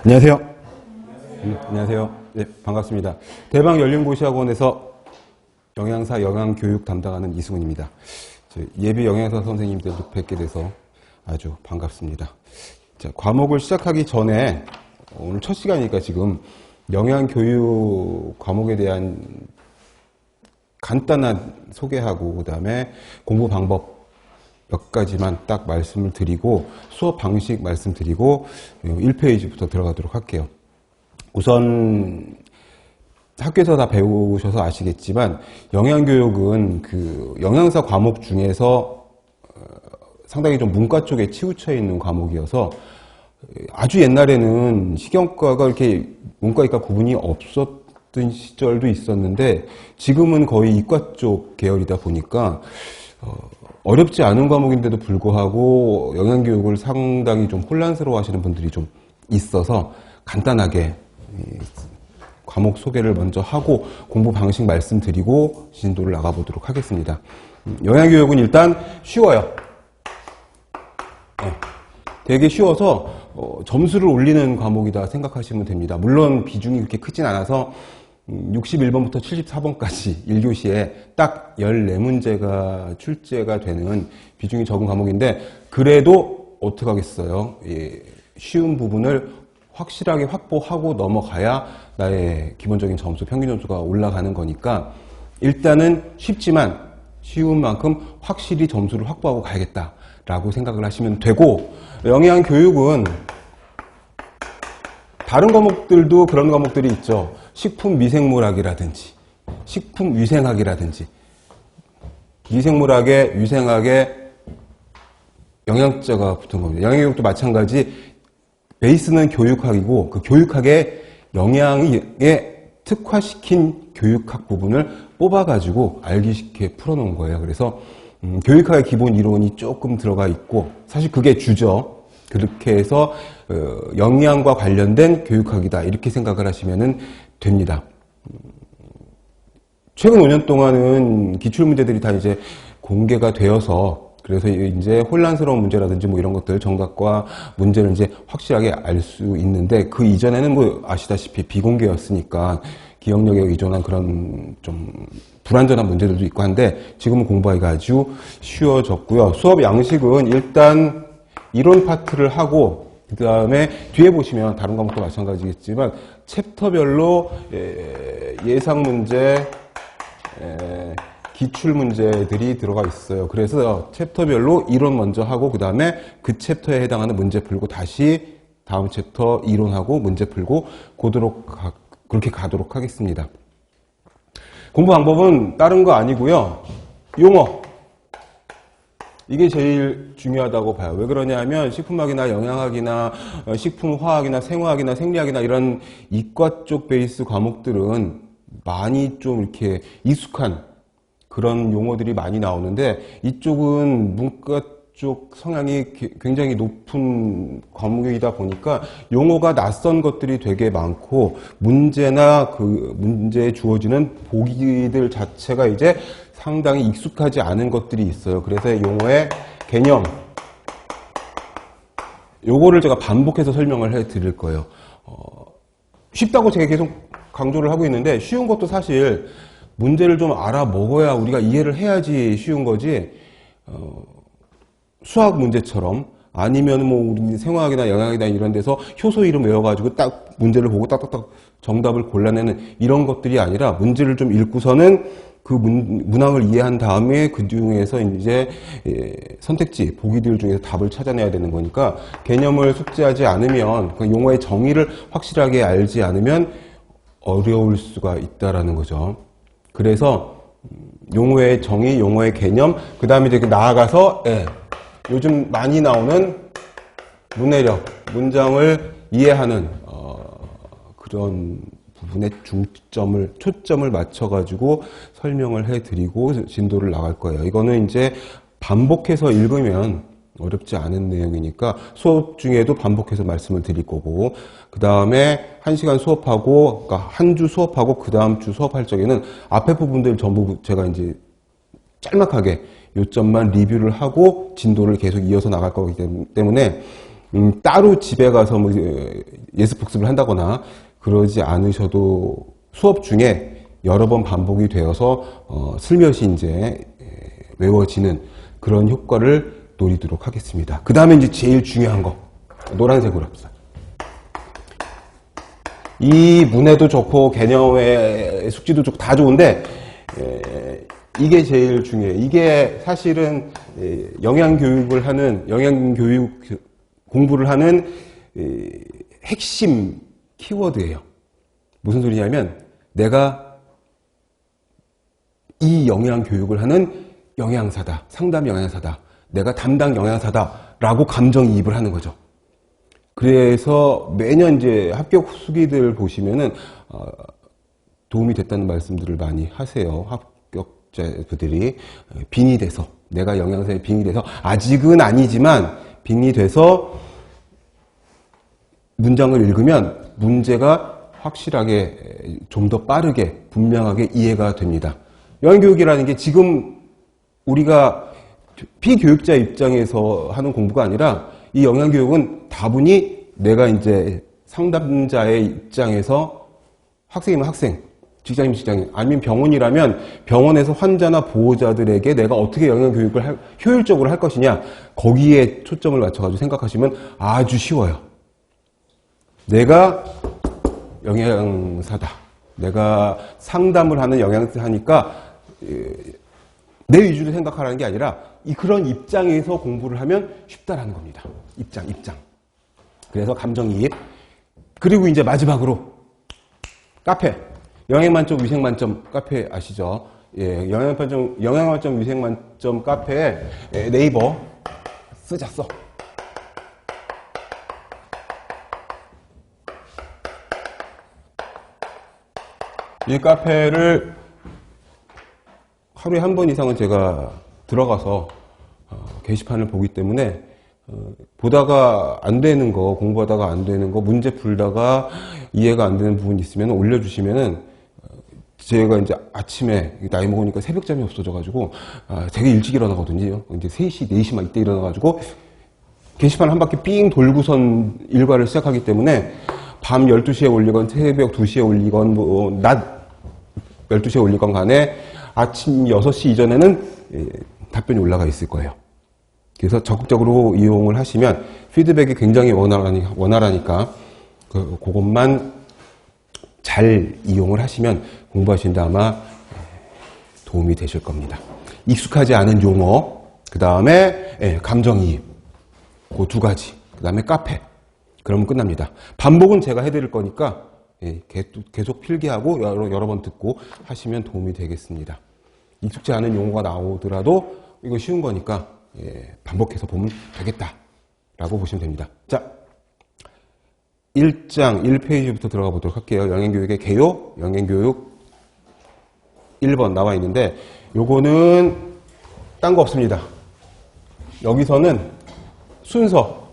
안녕하세요. 안녕하세요. 네, 반갑습니다. 대방열린고시학원에서 영양사 영양교육 담당하는 이승훈입니다. 예비 영양사 선생님들도 뵙게 돼서 아주 반갑습니다. 자, 과목을 시작하기 전에 오늘 첫 시간이니까 지금 영양교육 과목에 대한 간단한 소개하고 그 다음에 공부 방법 몇 가지만 딱 말씀을 드리고 수업 방식 말씀드리고 1페이지부터 들어가도록 할게요. 우선 학교에서 다 배우셔서 아시겠지만 영양교육은 그 영양사 과목 중에서 상당히 좀 문과 쪽에 치우쳐 있는 과목이어서 아주 옛날에는 식용과가 이렇게 문과 이과 구분이 없었던 시절도 있었는데 지금은 거의 이과 쪽 계열이다 보니까 어렵지 않은 과목인데도 불구하고 영양교육을 상당히 좀 혼란스러워 하시는 분들이 좀 있어서 간단하게 과목 소개를 먼저 하고 공부 방식 말씀드리고 진도를 나가보도록 하겠습니다. 영양교육은 일단 쉬워요. 되게 쉬워서 점수를 올리는 과목이다 생각하시면 됩니다. 물론 비중이 그렇게 크진 않아서 61번부터 74번까지 1교시에 딱 14문제가 출제가 되는 비중이 적은 과목인데 그래도 어떻게 하겠어요? 쉬운 부분을 확실하게 확보하고 넘어가야 나의 기본적인 점수, 평균 점수가 올라가는 거니까 일단은 쉽지만 쉬운 만큼 확실히 점수를 확보하고 가야겠다라고 생각을 하시면 되고 영양교육은 다른 과목들도 그런 과목들이 있죠. 식품미생물학이라든지 식품위생학이라든지 미생물학에 위생학에 영양자가 붙은 겁니다. 영양교육도 마찬가지 베이스는 교육학이고 그 교육학의 영양에 특화시킨 교육학 부분을 뽑아가지고 알기 쉽게 풀어놓은 거예요. 그래서 교육학의 기본 이론이 조금 들어가 있고 사실 그게 주죠. 그렇게 해서 영양과 관련된 교육학이다 이렇게 생각을 하시면 됩니다. 최근 5년 동안은 기출문제들이 다 이제 공개가 되어서 그래서 이제 혼란스러운 문제라든지 뭐 이런 것들 정답과 문제를 이제 확실하게 알 수 있는데 그 이전에는 뭐 아시다시피 비공개였으니까 기억력에 의존한 그런 좀 불완전한 문제들도 있고 한데 지금은 공부하기가 아주 쉬워졌고요. 수업 양식은 일단 이론 파트를 하고 그 다음에 뒤에 보시면 다른 과목도 마찬가지겠지만 챕터별로 예상 문제, 기출 문제들이 들어가 있어요. 그래서 챕터별로 이론 먼저 하고 그 다음에 그 챕터에 해당하는 문제 풀고 다시 다음 챕터 이론하고 문제 풀고 그렇게 가도록 하겠습니다. 공부 방법은 다른 거 아니고요. 용어. 이게 제일 중요하다고 봐요. 왜 그러냐면 식품학이나 영양학이나 식품화학이나 생화학이나 생리학이나 이런 이과 쪽 베이스 과목들은 많이 좀 이렇게 익숙한 그런 용어들이 많이 나오는데 이쪽은 문과 쪽 성향이 굉장히 높은 과목이다 보니까 용어가 낯선 것들이 되게 많고 문제나 그 문제에 주어지는 보기들 자체가 이제 상당히 익숙하지 않은 것들이 있어요. 그래서 용어의 개념 요거를 제가 반복해서 설명을 해 드릴 거예요. 쉽다고 제가 계속 강조를 하고 있는데 쉬운 것도 사실 문제를 좀 알아먹어야 우리가 이해를 해야지 쉬운 거지 수학 문제처럼 아니면 뭐 우리 생화학이나 영양학이나 이런 데서 효소 이름 외워가지고 딱 문제를 보고 딱딱딱 정답을 골라내는 이런 것들이 아니라 문제를 좀 읽고서는 그 문항을 이해한 다음에 그 중에서 이제 선택지, 보기들 중에서 답을 찾아내야 되는 거니까 개념을 숙지하지 않으면 그 용어의 정의를 확실하게 알지 않으면 어려울 수가 있다라는 거죠. 그래서 용어의 정의, 용어의 개념, 그 다음에 이제 나아가서 요즘 많이 나오는 문해력, 문장을 이해하는 그런 부분에 초점을 맞춰가지고 설명을 해드리고 진도를 나갈 거예요. 이거는 이제 반복해서 읽으면 어렵지 않은 내용이니까 수업 중에도 반복해서 말씀을 드릴 거고 그 다음에 1시간 수업하고 그러니까 한 주 수업하고 그 다음 주 수업할 적에는 앞에 부분들 전부 제가 이제 짤막하게 요점만 리뷰를 하고 진도를 계속 이어서 나갈 거기 때문에 따로 집에 가서 뭐 예습 복습을 한다거나 그러지 않으셔도 수업 중에 여러 번 반복이 되어서 슬며시 이제 외워지는 그런 효과를 노리도록 하겠습니다. 그 다음에 이제 제일 중요한 거, 노란색으로 합시다. 이 문해도 좋고 개념의 숙지도 좋고 다 좋은데 이게 제일 중요해요. 이게 사실은 영양교육을 하는, 영양교육 공부를 하는 핵심 키워드예요. 무슨 소리냐면 내가 이 영양교육을 하는 영양사다, 상담 영양사다, 내가 담당 영양사다라고 감정이입을 하는 거죠. 그래서 매년 이제 합격 후기들 보시면은 도움이 됐다는 말씀들을 많이 하세요. 합격자분들이 빙의 돼서, 내가 영양사에 빙의 돼서, 아직은 아니지만 빙의 돼서 문장을 읽으면 문제가 확실하게 좀 더 빠르게 분명하게 이해가 됩니다. 영양교육이라는 게 지금 우리가 피교육자 입장에서 하는 공부가 아니라 이 영양교육은 다분히 내가 이제 상담자의 입장에서 학생이면 학생, 직장이면 직장인, 아니면 병원이라면 병원에서 환자나 보호자들에게 내가 어떻게 영양교육을 효율적으로 할 것이냐, 거기에 초점을 맞춰가지고 생각하시면 아주 쉬워요. 내가 영양사다, 내가 상담을 하는 영양사니까 내 위주로 생각하라는 게 아니라 그런 입장에서 공부를 하면 쉽다라는 겁니다. 입장. 그래서 감정이입. 그리고 이제 마지막으로 카페. 영양만점, 위생만점 카페 아시죠? 예, 영양만점, 위생만점 카페에 네이버 쓰자 써. 이 카페를 하루에 한 번 이상은 제가 들어가서 게시판을 보기 때문에 보다가 안 되는 거, 공부하다가 안 되는 거, 문제 풀다가 이해가 안 되는 부분이 있으면 올려주시면은 제가 이제 아침에 나이 먹으니까 새벽잠이 없어져가지고 되게 일찍 일어나거든요. 이제 3시, 4시 막 이때 일어나가지고 게시판 한 바퀴 삥 돌고선 일과를 시작하기 때문에 밤 12시에 올리건 새벽 2시에 올리건 낮 12시에 올리건 간에 아침 6시 이전에는 답변이 올라가 있을 거예요. 그래서 적극적으로 이용을 하시면 피드백이 굉장히 원활하니까 그것만 잘 이용을 하시면 공부하시는데 아마 도움이 되실 겁니다. 익숙하지 않은 용어, 그 다음에 감정이입, 그 두 가지, 그 다음에 카페. 그러면 끝납니다. 반복은 제가 해드릴 거니까 계속 필기하고 여러 번 듣고 하시면 도움이 되겠습니다. 익숙지 않은 용어가 나오더라도 이거 쉬운 거니까 반복해서 보면 되겠다라고 보시면 됩니다. 자, 1장 1페이지부터 들어가 보도록 할게요. 영양교육의 개요, 영양교육 1번 나와 있는데 요거는 딴 거 없습니다. 여기서는 순서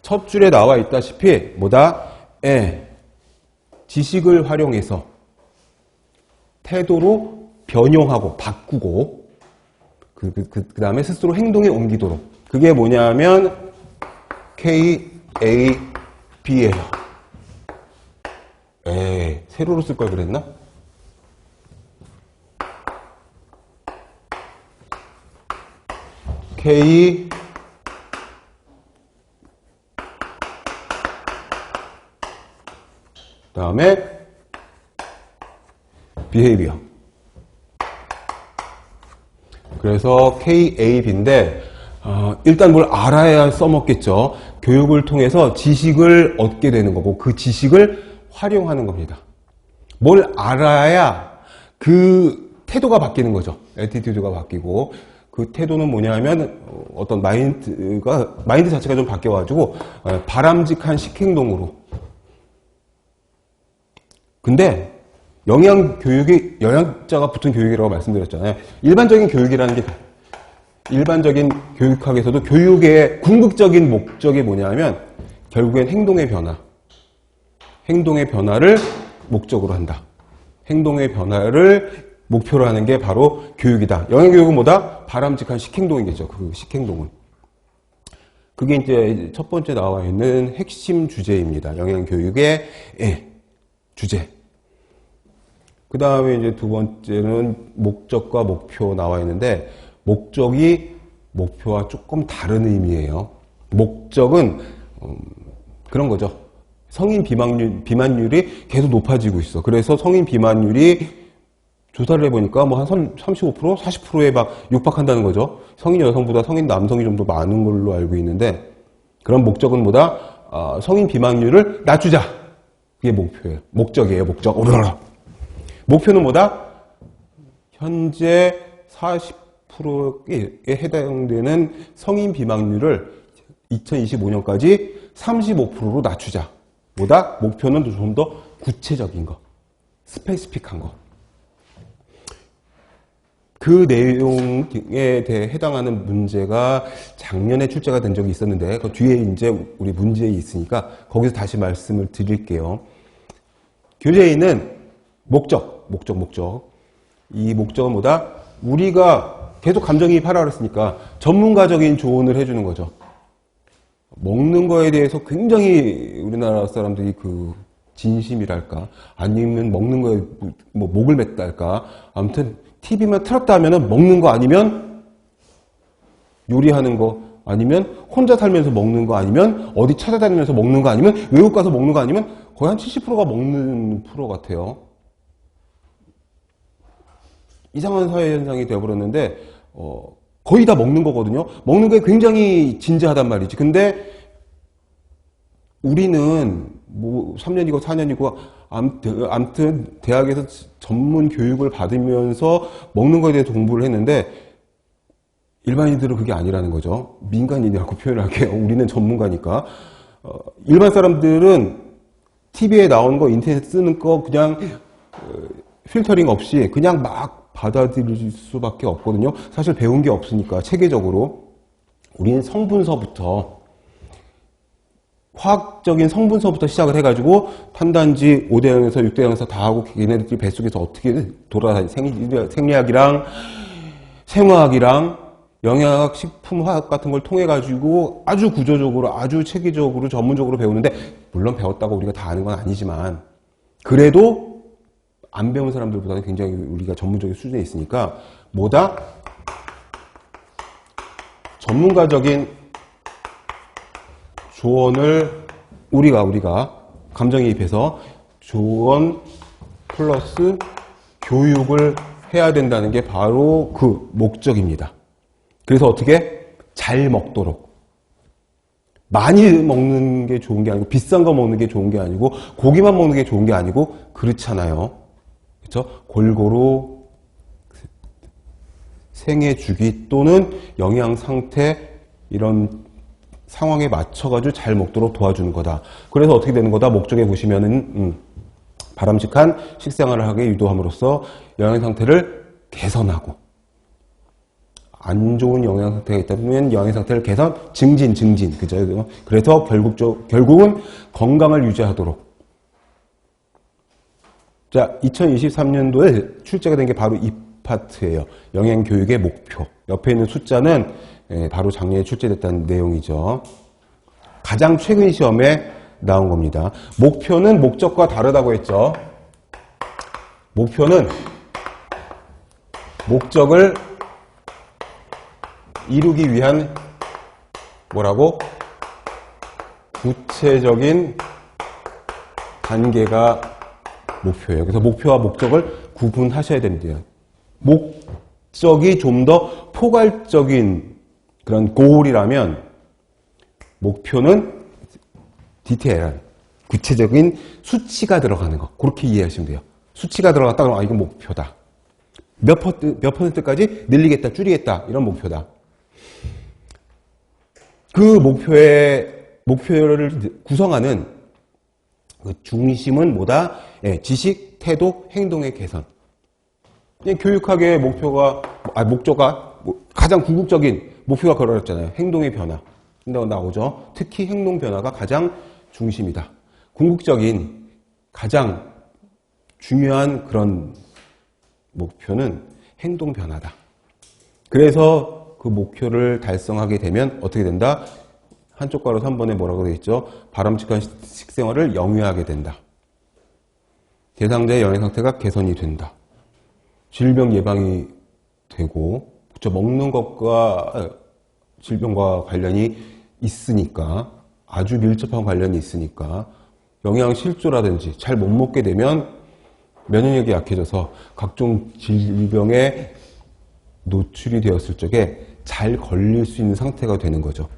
첫 줄에 나와 있다시피 지식을 활용해서 태도로 변용하고 바꾸고 그 다음에 스스로 행동에 옮기도록. 그게 뭐냐면 KAB예요. 세로로 쓸 걸 그랬나? K 다음에 behavior. 그래서 KAB인데 일단 뭘 알아야 써먹겠죠. 교육을 통해서 지식을 얻게 되는 거고 그 지식을 활용하는 겁니다. 뭘 알아야 그 태도가 바뀌는 거죠. 애티튜드가 바뀌고 그 태도는 뭐냐면 어떤 마인드 자체가 좀 바뀌어가지고 바람직한 식행동으로. 근데 영양교육이 영양자가 붙은 교육이라고 말씀드렸잖아요. 일반적인 교육이라는 게 일반적인 교육학에서도 교육의 궁극적인 목적이 뭐냐면 결국엔 행동의 변화를 목적으로 한다. 행동의 변화를 목표로 하는 게 바로 교육이다. 영양교육은 뭐다? 바람직한 식행동이겠죠. 그 식행동은. 그게 이제 첫 번째 나와 있는 핵심 주제입니다. 영양교육의 주제. 그 다음에 이제 두 번째는 목적과 목표 나와 있는데, 목적이 목표와 조금 다른 의미예요. 목적은 그런 거죠. 성인 비만율이 계속 높아지고 있어. 그래서 성인 비만율이 조사를 해보니까 뭐 한 35%, 40%에 막 육박한다는 거죠. 성인 여성보다 성인 남성이 좀 더 많은 걸로 알고 있는데, 그런 목적은 뭐다? 성인 비만율을 낮추자. 그게 목표예요. 목적이에요. 목적. 목표는 뭐다? 현재 40%에 해당되는 성인 비만율을 2025년까지 35%로 낮추자. 뭐다? 목표는 좀 더 구체적인 거. 스페시픽한 거. 그 내용에 대해 해당하는 문제가 작년에 출제가 된 적이 있었는데, 그 뒤에 이제 우리 문제에 있으니까 거기서 다시 말씀을 드릴게요. 교재에는 목적. 이 목적은 뭐다? 우리가 계속 감정이입하라 그랬으니까 전문가적인 조언을 해주는 거죠. 먹는 거에 대해서 굉장히 우리나라 사람들이 그 진심이랄까, 아니면 먹는 거에 뭐 목을 맸달까, 아무튼 TV만 틀었다 하면은 먹는 거, 아니면 요리하는 거, 아니면 혼자 살면서 먹는 거, 아니면 어디 찾아다니면서 먹는 거, 아니면 외국 가서 먹는 거, 아니면 거의 한 70%가 먹는 프로 같아요. 이상한 사회 현상이 되어버렸는데, 거의 다 먹는 거거든요. 먹는 게 굉장히 진지하단 말이지. 근데 우리는 뭐 3년이고 4년이고 아무튼 대학에서 전문 교육을 받으면서 먹는 거에 대해서 공부를 했는데, 일반인들은 그게 아니라는 거죠. 민간인이라고 표현을 할게요. 우리는 전문가니까. 일반 사람들은 TV에 나오는 거, 인터넷 쓰는 거 그냥 필터링 없이 그냥 막 받아들일 수밖에 없거든요. 사실 배운 게 없으니까, 체계적으로. 우리는 성분서부터, 화학적인 성분서부터 시작을 해가지고 탄단지 5대0에서 6대0에서 다 하고, 얘네들이 뱃속에서 어떻게 돌아다니, 생리학이랑 생화학이랑 영양학, 식품화학 같은 걸 통해가지고 아주 구조적으로, 아주 체계적으로, 전문적으로 배우는데, 물론 배웠다고 우리가 다 아는 건 아니지만, 그래도 안 배운 사람들보다는 굉장히 우리가 전문적인 수준에 있으니까, 뭐다? 전문가적인 조언을 우리가 감정이입해서 조언 플러스 교육을 해야 된다는 게 바로 그 목적입니다. 그래서 어떻게? 잘 먹도록. 많이 먹는 게 좋은 게 아니고, 비싼 거 먹는 게 좋은 게 아니고, 고기만 먹는 게 좋은 게 아니고, 그렇잖아요. 그렇죠? 골고루 생애 주기 또는 영양 상태, 이런 상황에 맞춰가지고 잘 먹도록 도와주는 거다. 그래서 어떻게 되는 거다? 목적에 보시면은, 바람직한 식생활을 하게 유도함으로써 영양 상태를 개선하고, 안 좋은 영양 상태가 있다면 영양 상태를 개선, 증진. 그죠? 그래서 결국은 건강을 유지하도록. 자, 2023년도에 출제가 된 게 바로 이 파트예요. 영양교육의 목표. 옆에 있는 숫자는 바로 작년에 출제됐다는 내용이죠. 가장 최근 시험에 나온 겁니다. 목표는 목적과 다르다고 했죠. 목표는 목적을 이루기 위한 뭐라고? 구체적인 단계가 목표예요. 그래서 목표와 목적을 구분하셔야 됩니다. 목적이 좀 더 포괄적인 그런 고울이라면, 목표는 디테일한 구체적인 수치가 들어가는 거, 그렇게 이해하시면 돼요. 수치가 들어갔다 그러면 이건 목표다. 몇 퍼센트까지 늘리겠다, 줄이겠다, 이런 목표다. 그 목표를 구성하는 그 중심은 뭐다? 지식, 태도, 행동의 개선. 교육학의 목표가 가장 궁극적인 목표가 걸어졌잖아요. 행동의 변화. 나오죠. 특히 행동 변화가 가장 중심이다. 궁극적인 가장 중요한 그런 목표는 행동 변화다. 그래서 그 목표를 달성하게 되면 어떻게 된다? 한쪽 가로 3번에 뭐라고 되어 있죠? 바람직한 식생활을 영위하게 된다. 대상자의 영양 상태가 개선이 된다. 질병 예방이 되고, 그쵸? 먹는 것과 질병과 관련이 있으니까, 아주 밀접한 관련이 있으니까, 영양 실조라든지 잘 못 먹게 되면 면역력이 약해져서 각종 질병에 노출이 되었을 적에 잘 걸릴 수 있는 상태가 되는 거죠.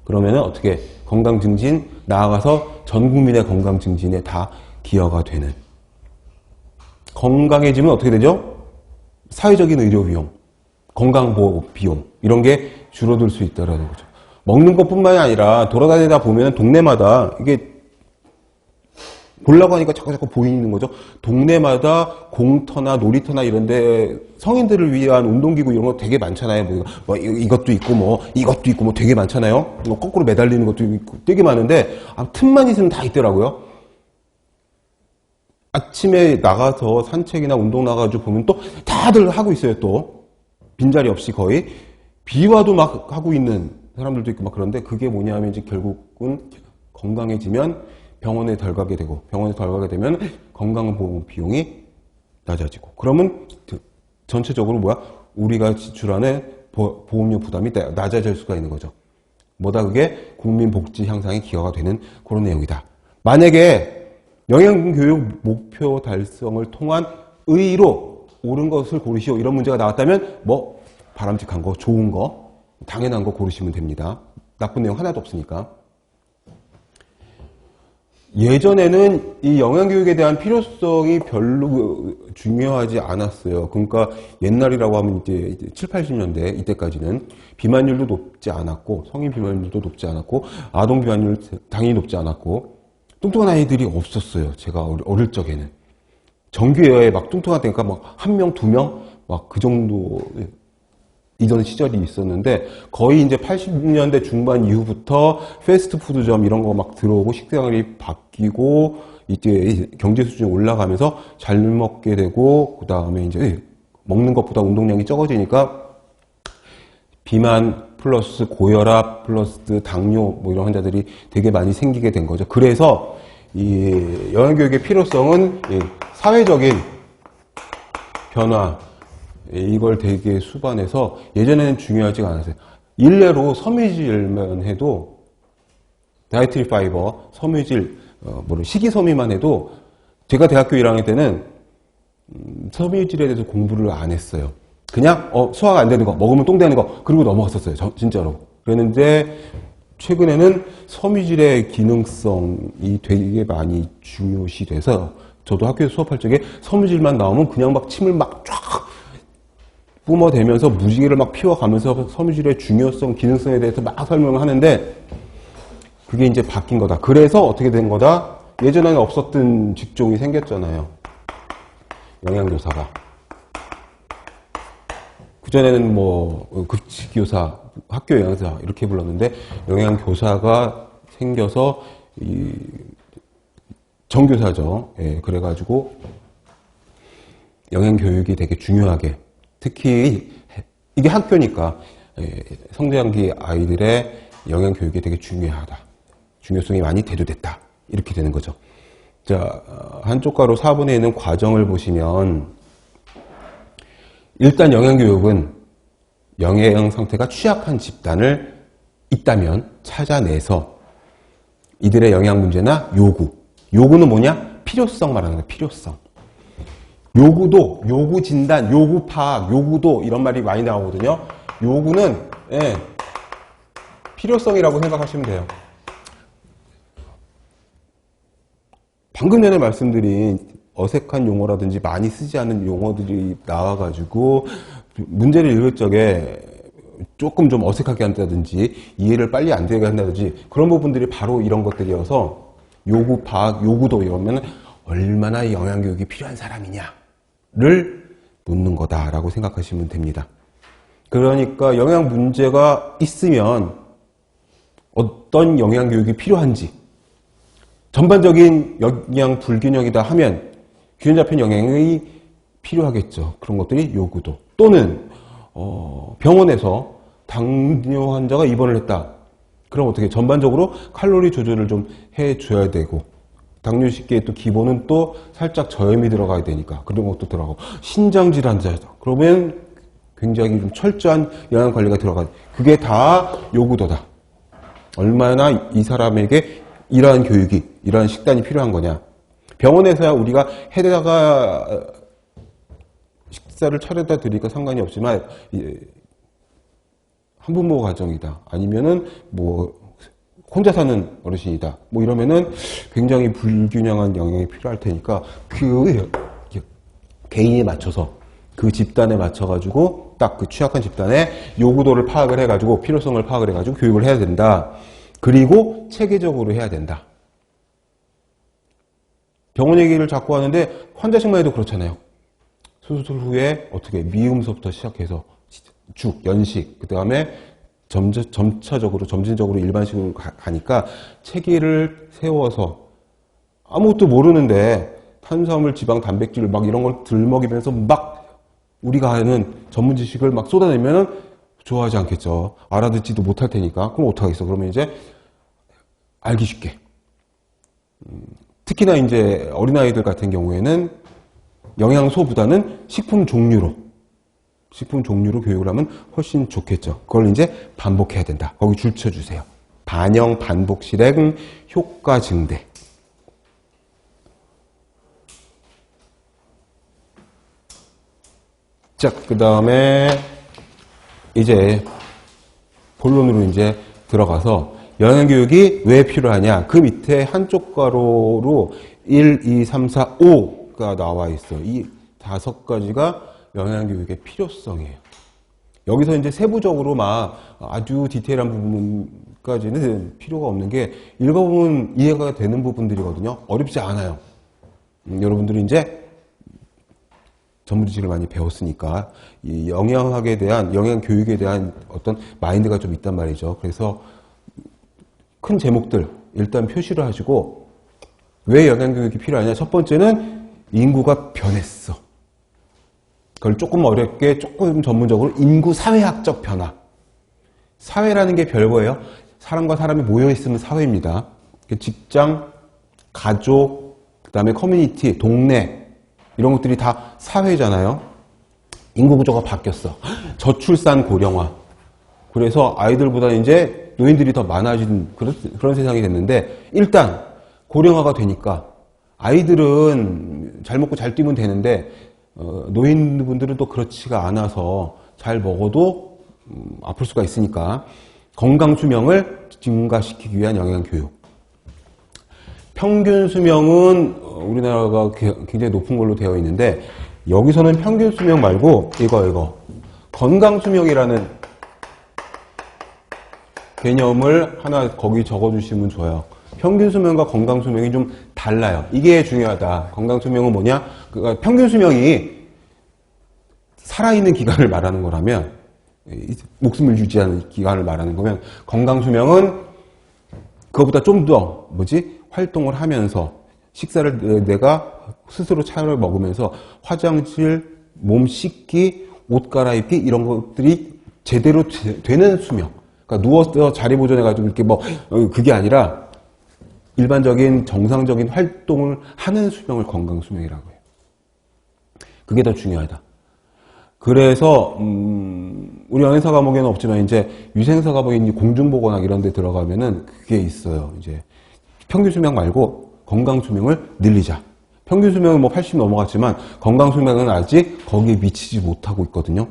그러면은 어떻게 건강 증진, 나아가서 전 국민의 건강 증진에 다 기여가 되는. 건강해지면 어떻게 되죠? 사회적인 의료 비용, 건강보호 비용 이런 게 줄어들 수 있다라는 거죠. 먹는 것뿐만이 아니라 돌아다니다 보면 동네마다 이게 보려고 하니까 자꾸 보이는 거죠. 동네마다 공터나 놀이터나 이런데 성인들을 위한 운동기구 이런 거 되게 많잖아요. 뭐 이것도 있고 이것도 있고 되게 많잖아요. 뭐 거꾸로 매달리는 것도 있고 되게 많은데 틈만 있으면 다 있더라고요. 아침에 나가서 산책이나 운동 나가가지고 보면 또 다들 하고 있어요. 또 빈자리 없이 거의 비와도 막 하고 있는 사람들도 있고 막 그런데 그게 뭐냐면 이제 결국은 건강해지면 병원에 덜 가게 되고 병원에 덜 가게 되면 건강보험 비용이 낮아지고 그러면 전체적으로 우리가 지출하는 보험료 부담이 낮아질 수가 있는 거죠. 뭐다 그게 국민복지 향상에 기여가 되는 그런 내용이다. 만약에 영양교육 목표 달성을 통한 의의로 옳은 것을 고르시오 이런 문제가 나왔다면 바람직한 거, 좋은 거, 당연한 거 고르시면 됩니다. 나쁜 내용 하나도 없으니까. 예전에는 이 영양교육에 대한 필요성이 별로 중요하지 않았어요. 그러니까 옛날이라고 하면 이제 7, 80년대 이때까지는 비만율도 높지 않았고 성인 비만율도 높지 않았고 아동 비만율 당연히 높지 않았고 뚱뚱한 아이들이 없었어요. 제가 어릴 적에는. 정규예어에 막 뚱뚱한 데니까 막 1명, 2명 막 그 정도 이전 시절이 있었는데 거의 이제 80년대 중반 이후부터 패스트푸드점 이런 거 막 들어오고 식생활이 바뀌고 이제 경제 수준이 올라가면서 잘 먹게 되고 그 다음에 이제 먹는 것보다 운동량이 적어지니까 비만 플러스 고혈압 플러스 당뇨 이런 환자들이 되게 많이 생기게 된 거죠. 그래서 이 영양교육의 필요성은 사회적인 변화 이걸 되게 수반해서 예전에는 중요하지가 않았어요. 일례로 섬유질만 해도 다이어트리 파이버, 섬유질, 식이섬유만 해도 제가 대학교 1학년 때는 섬유질에 대해서 공부를 안 했어요. 그냥 소화가 안 되는 거, 먹으면 똥 되는 거 그리고 넘어갔었어요. 진짜로. 그랬는데 최근에는 섬유질의 기능성이 되게 많이 중요시 돼서 저도 학교에서 수업할 적에 섬유질만 나오면 그냥 막 침을 막 쫙 뿜어대면서 무지개를 막 피워가면서 섬유질의 중요성, 기능성에 대해서 막 설명을 하는데 그게 이제 바뀐 거다. 그래서 어떻게 된 거다? 예전에는 없었던 직종이 생겼잖아요. 영양교사가. 그전에는 급식교사, 학교 영양사 이렇게 불렀는데 영양교사가 생겨서 정교사죠. 그래가지고 영양교육이 되게 중요하게 특히 이게 학교니까 성장기 아이들의 영양교육이 되게 중요하다. 중요성이 많이 대두됐다. 이렇게 되는 거죠. 자, 한쪽 가로 4분에 있는 과정을 보시면 일단 영양교육은 영양 상태가 취약한 집단을 있다면 찾아내서 이들의 영양 문제나 요구는 뭐냐? 필요성 말하는 거예요. 필요성. 요구 진단, 요구 파악, 요구도 이런 말이 많이 나오거든요. 요구는 필요성이라고 생각하시면 돼요. 방금 전에 말씀드린 어색한 용어라든지 많이 쓰지 않는 용어들이 나와가지고 문제를 읽을 적에 조금 좀 어색하게 한다든지 이해를 빨리 안 되게 한다든지 그런 부분들이 바로 이런 것들이어서 요구 파악, 요구도 이러면 얼마나 영양교육이 필요한 사람이냐를 묻는 거다라고 생각하시면 됩니다. 그러니까 영양 문제가 있으면 어떤 영양교육이 필요한지 전반적인 영양 불균형이다 하면 균형 잡힌 영양이 필요하겠죠. 그런 것들이 요구도 또는 병원에서 당뇨 환자가 입원을 했다. 그럼 어떻게 전반적으로 칼로리 조절을 좀 해줘야 되고 당뇨식계의 또 기본은 또 살짝 저염이 들어가야 되니까 그런 것도 들어가고 신장질환자다. 그러면 굉장히 좀 철저한 영양관리가 들어가요. 그게 다 요구도다. 얼마나 이 사람에게 이러한 교육이, 이러한 식단이 필요한 거냐. 병원에서야 우리가 해다가 식사를 차려다 드리니까 상관이 없지만 한부모 가정이다. 아니면은 뭐 혼자 사는 어르신이다. 뭐 이러면은 굉장히 불균형한 영양이 필요할 테니까 그 개인에 맞춰서 그 집단에 맞춰가지고 딱 그 취약한 집단의 요구도를 파악을 해가지고 필요성을 파악을 해가지고 교육을 해야 된다. 그리고 체계적으로 해야 된다. 병원 얘기를 자꾸 하는데 환자식만 해도 그렇잖아요. 수술 후에 어떻게 미음서부터 시작해서 죽, 연식, 그 다음에 점차적으로 점진적으로 일반식으로 가니까 체계를 세워서 아무것도 모르는데 탄수화물, 지방, 단백질 막 이런 걸 들먹이면서 막 우리가 하는 전문 지식을 막 쏟아내면은 좋아하지 않겠죠. 알아듣지도 못할 테니까. 그럼 어떡하겠어? 그러면 이제 알기 쉽게. 특히나 이제 어린아이들 같은 경우에는 영양소보다는 식품 종류로 교육을 하면 훨씬 좋겠죠. 그걸 이제 반복해야 된다. 거기 줄 쳐주세요. 반영, 반복, 실행, 효과 증대. 자, 그 다음에 이제 본론으로 이제 들어가서 영양교육이 왜 필요하냐. 그 밑에 한쪽 가로로 1, 2, 3, 4, 5가 나와 있어. 이 5가지가 영양교육의 필요성이에요. 여기서 이제 세부적으로 막 아주 디테일한 부분까지는 필요가 없는 게 읽어보면 이해가 되는 부분들이거든요. 어렵지 않아요. 여러분들이 이제 전문 지식을 많이 배웠으니까 이 영양학에 대한, 영양교육에 대한 어떤 마인드가 좀 있단 말이죠. 그래서 큰 제목들 일단 표시를 하시고 왜 영양교육이 필요하냐. 첫 번째는 인구가 변했어. 그걸 조금 어렵게 조금 전문적으로 인구 사회학적 변화. 사회라는 게 별거예요. 사람과 사람이 모여있으면 사회입니다. 직장, 가족, 그 다음에 커뮤니티, 동네 이런 것들이 다 사회잖아요. 인구 구조가 바뀌었어. 저출산 고령화. 그래서 아이들보다 이제 노인들이 더 많아진 그런 세상이 됐는데 일단 고령화가 되니까 아이들은 잘 먹고 잘 뛰면 되는데 노인분들은 또 그렇지가 않아서 잘 먹어도 아플 수가 있으니까 건강 수명을 증가시키기 위한 영양교육. 평균 수명은 우리나라가 굉장히 높은 걸로 되어 있는데 여기서는 평균 수명 말고 이거 건강 수명이라는 개념을 하나 거기 적어주시면 좋아요. 평균 수명과 건강 수명이 좀 달라요. 이게 중요하다. 건강 수명은 뭐냐? 그러니까 평균 수명이 살아있는 기간을 말하는 거라면 목숨을 유지하는 기간을 말하는 거면 건강 수명은 그거보다 좀 더 활동을 하면서 식사를 내가 스스로 차려 먹으면서 화장실, 몸 씻기, 옷 갈아입기 이런 것들이 제대로 되는 수명. 그러니까 누워서 자리 보존해가지고 이렇게 그게 아니라 일반적인 정상적인 활동을 하는 수명을 건강 수명이라고 해요. 그게 더 중요하다. 그래서 우리 연애사 과목에는 없지만 이제 유생사 과목인 공중보건학 이런 데 들어가면은 그게 있어요. 이제 평균 수명 말고 건강 수명을 늘리자. 평균 수명은 80 넘어갔지만 건강 수명은 아직 거기에 미치지 못하고 있거든요.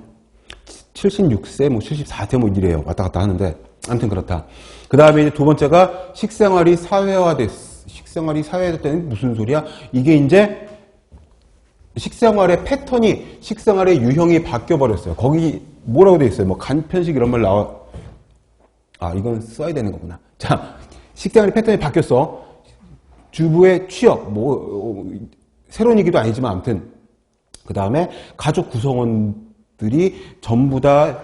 76세, 74세 이래요. 왔다 갔다 하는데 아무튼 그렇다. 그 다음에 이제 두 번째가 식생활이 사회화됐어. 식생활이 사회화됐다는 무슨 소리야? 이게 이제 식생활의 패턴이, 식생활의 유형이 바뀌어버렸어요. 거기 뭐라고 돼 있어요? 간편식 이런 말 나와. 이건 써야 되는 거구나. 자, 식생활의 패턴이 바뀌었어. 주부의 취업, 새로운 얘기도 아니지만 아무튼. 그 다음에 가족 구성원들이 전부 다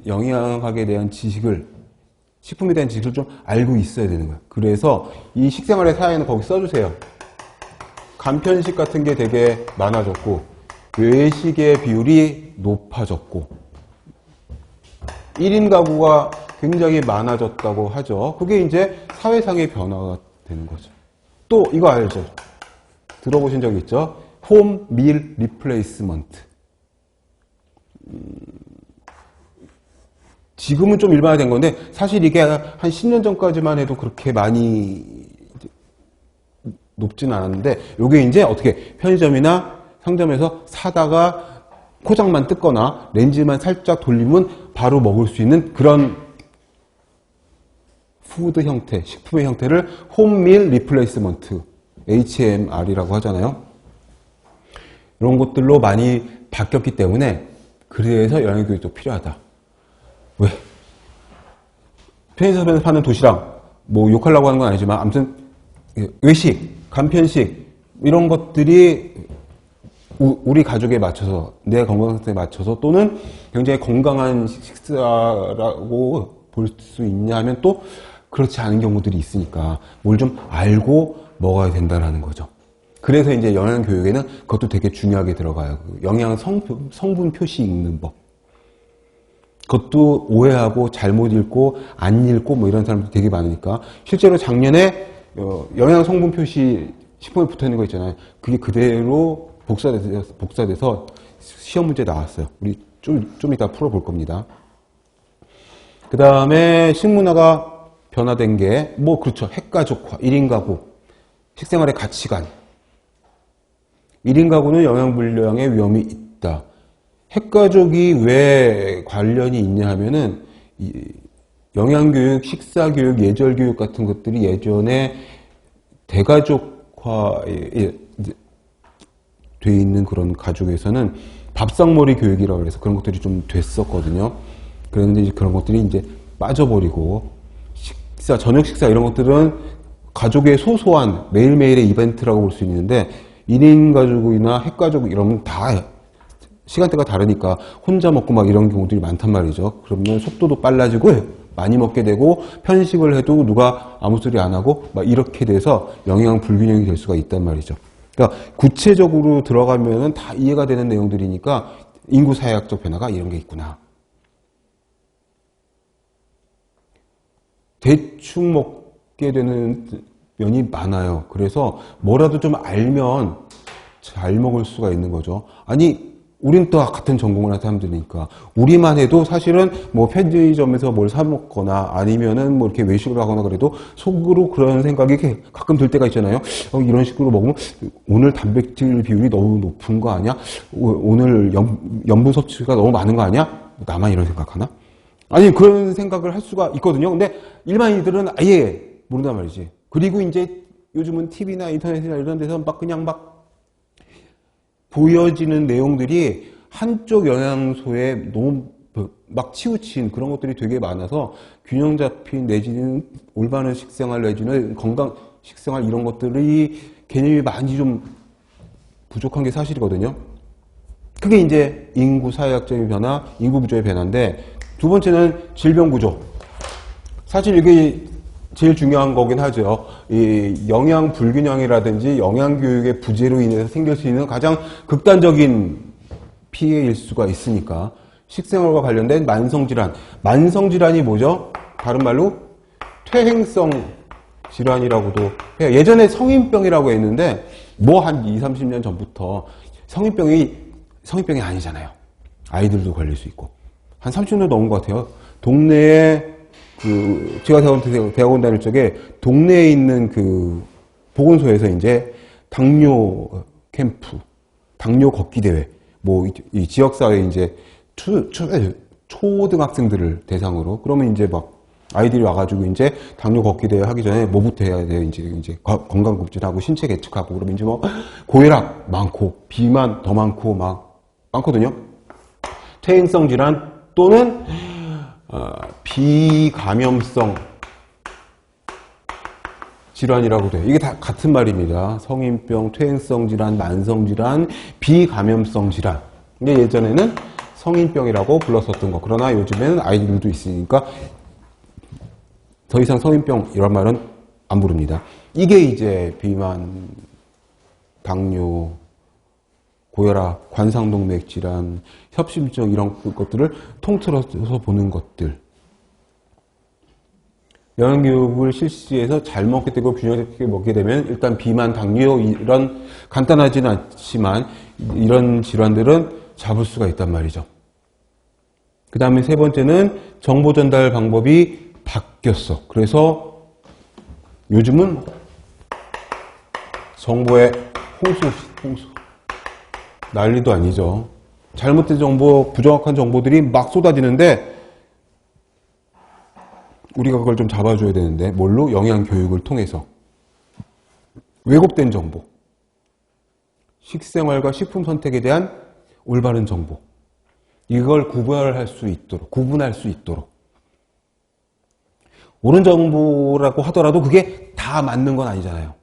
영양학에 대한 지식을, 식품에 대한 지식을 좀 알고 있어야 되는 거예요. 그래서 이 식생활의 사회는 거기 써주세요. 간편식 같은 게 되게 많아졌고 외식의 비율이 높아졌고 1인 가구가 굉장히 많아졌다고 하죠. 그게 이제 사회상의 변화가 되는 거죠. 또 이거 알죠? 들어보신 적 있죠? 홈 밀 리플레이스먼트. 지금은 좀 일반화된 건데 사실 이게 한 10년 전까지만 해도 그렇게 많이 높지는 않았는데 이게 이제 어떻게 편의점이나 상점에서 사다가 포장만 뜯거나 렌즈만 살짝 돌리면 바로 먹을 수 있는 그런 푸드 형태, 식품의 형태를 홈밀 리플레이스먼트 HMR이라고 하잖아요. 이런 것들로 많이 바뀌었기 때문에 그래서 영양교육도 필요하다. 왜? 편의점에서 파는 도시락, 뭐 욕하려고 하는 건 아니지만 아무튼 외식, 간편식 이런 것들이 우리 가족에 맞춰서 내 건강 상태에 맞춰서 또는 굉장히 건강한 식사라고 볼 수 있냐 하면 또 그렇지 않은 경우들이 있으니까 뭘 좀 알고 먹어야 된다는 거죠. 그래서 이제 영양교육에는 그것도 되게 중요하게 들어가요. 영양 성분 표시 읽는 법. 그것도 오해하고 잘못 읽고 안 읽고 뭐 이런 사람들이 되게 많으니까 실제로 작년에 영양 성분 표시 식품에 붙어 있는 거 있잖아요. 그게 그대로 복사돼서 시험 문제 나왔어요. 우리 좀 이따 풀어볼 겁니다. 그 다음에 식문화가 변화된 게, 뭐, 그렇죠. 핵가족화, 1인 가구, 식생활의 가치관. 1인 가구는 영양불량의 위험이 있다. 핵가족이 왜 관련이 있냐 하면은, 영양교육, 식사교육, 예절교육 같은 것들이 예전에 대가족화에 돼 있는 그런 가족에서는 밥상머리 교육이라고 해서 그런 것들이 좀 됐었거든요. 그런데 이제 그런 것들이 이제 빠져버리고, 저녁 식사 이런 것들은 가족의 소소한 매일매일의 이벤트라고 볼 수 있는데 1인 가족이나 핵가족 이런 건 다 시간대가 다르니까 혼자 먹고 막 이런 경우들이 많단 말이죠. 그러면 속도도 빨라지고 많이 먹게 되고 편식을 해도 누가 아무 소리 안 하고 막 이렇게 돼서 영양 불균형이 될 수가 있단 말이죠. 그러니까 구체적으로 들어가면은 다 이해가 되는 내용들이니까 인구 사회학적 변화가 이런 게 있구나. 대충 먹게 되는 면이 많아요. 그래서 뭐라도 좀 알면 잘 먹을 수가 있는 거죠. 아니, 우린 또 같은 전공을 한 사람들이니까 우리만 해도 사실은 뭐 편의점에서 뭘 사 먹거나 아니면은 뭐 이렇게 외식을 하거나 그래도 속으로 그런 생각이 가끔 들 때가 있잖아요. 이런 식으로 먹으면 오늘 단백질 비율이 너무 높은 거 아니야? 오늘 염분 섭취가 너무 많은 거 아니야? 나만 이런 생각하나? 아니, 그런 생각을 할 수가 있거든요. 근데 일반인들은 아예 모른단 말이지. 그리고 이제 요즘은 TV나 인터넷이나 이런 데서 막 그냥 막 보여지는 내용들이 한쪽 영양소에 너무 막 치우친 그런 것들이 되게 많아서 균형 잡힌 내지는 올바른 식생활 내지는 건강 식생활 이런 것들이 개념이 많이 좀 부족한 게 사실이거든요. 그게 이제 인구 사회학적인 변화, 인구 구조의 변화인데 두 번째는 질병 구조. 사실 이게 제일 중요한 거긴 하죠. 이 영양 불균형이라든지 영양 교육의 부재로 인해서 생길 수 있는 가장 극단적인 피해일 수가 있으니까 식생활과 관련된 만성 질환. 만성 질환이 뭐죠? 다른 말로 퇴행성 질환이라고도 해요. 예전에 성인병이라고 했는데 뭐 한 20, 30년 전부터 성인병이 아니잖아요. 아이들도 걸릴 수 있고. 한 30년 넘은 것 같아요. 동네에 제가 대학원 다닐 적에 동네에 있는 보건소에서 이제 당뇨 캠프, 당뇨 걷기 대회, 뭐 이 지역사회 이제 초등학생들을 대상으로 그러면 이제 막 아이들이 와가지고 이제 당뇨 걷기 대회 하기 전에 뭐부터 해야 돼요? 이제 건강검진하고 신체 계측하고 그러면 이제 뭐 고혈압 많고 비만 더 많고 막 많거든요. 퇴행성 질환 또는 비감염성 질환이라고도 해요. 이게 다 같은 말입니다. 성인병, 퇴행성 질환, 만성 질환, 비감염성 질환. 이게 예전에는 성인병이라고 불렀었던 거. 그러나 요즘에는 아이들도 있으니까 더 이상 성인병 이런 말은 안 부릅니다. 이게 이제 비만, 당뇨, 고혈압, 관상동맥 질환, 협심증 이런 것들을 통틀어서 보는 것들. 영양교육을 실시해서 잘 먹게 되고 균형 있게 먹게 되면 일단 비만, 당뇨 이런 간단하지는 않지만 이런 질환들은 잡을 수가 있단 말이죠. 그 다음에 세 번째는 정보 전달 방법이 바뀌었어. 그래서 요즘은 정보의 홍수. 난리도 아니죠. 잘못된 정보, 부정확한 정보들이 막 쏟아지는데 우리가 그걸 좀 잡아줘야 되는데 뭘로? 영양교육을 통해서. 왜곡된 정보. 식생활과 식품 선택에 대한 올바른 정보. 이걸 구분할 수 있도록. 옳은 정보라고 하더라도 그게 다 맞는 건 아니잖아요.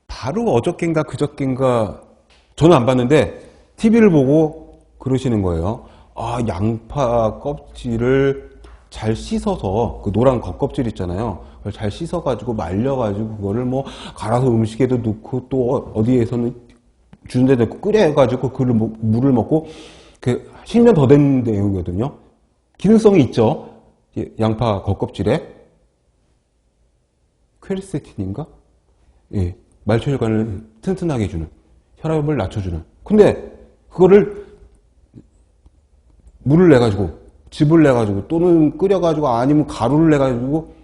바로 어저껜가 그저껜가 저는 안 봤는데 TV를 보고 그러시는 거예요. 아, 양파 껍질을 잘 씻어서 그 노란 겉껍질 있잖아요. 그걸 잘 씻어가지고 말려가지고 그거를 뭐 갈아서 음식에도 넣고 또 어디에서는 주는 데도 넣고 끓여가지고 그걸 물을 먹고 그 10년 더 된 내용이거든요. 기능성이 있죠. 양파 겉껍질에 퀘르세틴인가? 예, 말초혈관을 튼튼하게 해주는, 혈압을 낮춰주는. 근데 그거를 물을 내가지고, 즙을 내가지고, 또는 끓여가지고, 아니면 가루를 내가지고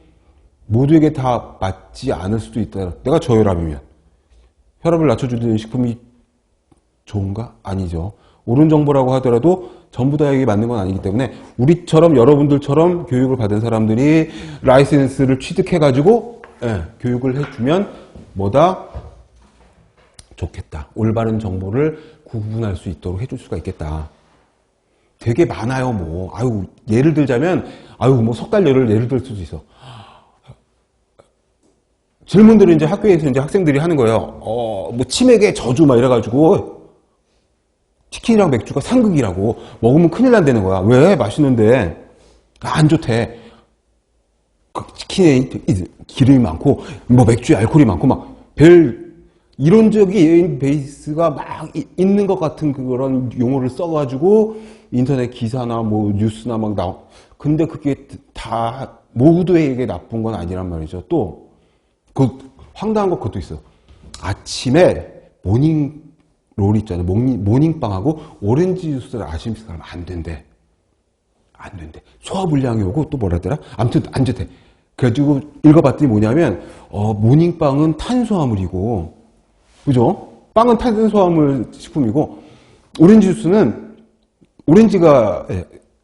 모두에게 다 맞지 않을 수도 있다. 내가 저혈압이면 혈압을 낮춰주는 식품이 좋은가? 아니죠. 옳은 정보라고 하더라도 전부 다에게 맞는 건 아니기 때문에 우리처럼 여러분들처럼 교육을 받은 사람들이 라이센스를 취득해가지고 교육을 해주면 뭐다? 좋겠다. 올바른 정보를 구분할 수 있도록 해줄 수가 있겠다. 되게 많아요, 뭐. 아유, 예를 들자면, 뭐 석 달 예를 들 수도 있어. 질문들을 이제 학교에서 이제 학생들이 하는 거예요. 뭐 치맥의 저주 막 이래가지고 치킨이랑 맥주가 상극이라고 먹으면 큰일 난다는 거야. 왜? 맛있는데 안 좋대. 치킨에 기름이 많고 뭐 맥주에 알코올이 많고 막 이론적인 베이스가 막 있는 것 같은 그런 용어를 써가지고 인터넷 기사나 뭐 뉴스나 막 근데 그게 다 모두에게 나쁜 건 아니란 말이죠. 또 그 황당한 거 그것도 있어요. 아침에 모닝롤 있잖아요. 모닝빵하고 오렌지 주스를 아시는 사람 안 된대. 소화불량이 오고 또 뭐라더라? 아무튼 안 좋대. 그래가지고 읽어봤더니 뭐냐면 모닝빵은 탄수화물이고, 그죠? 빵은 탄수화물 식품이고 오렌지 주스는 오렌지가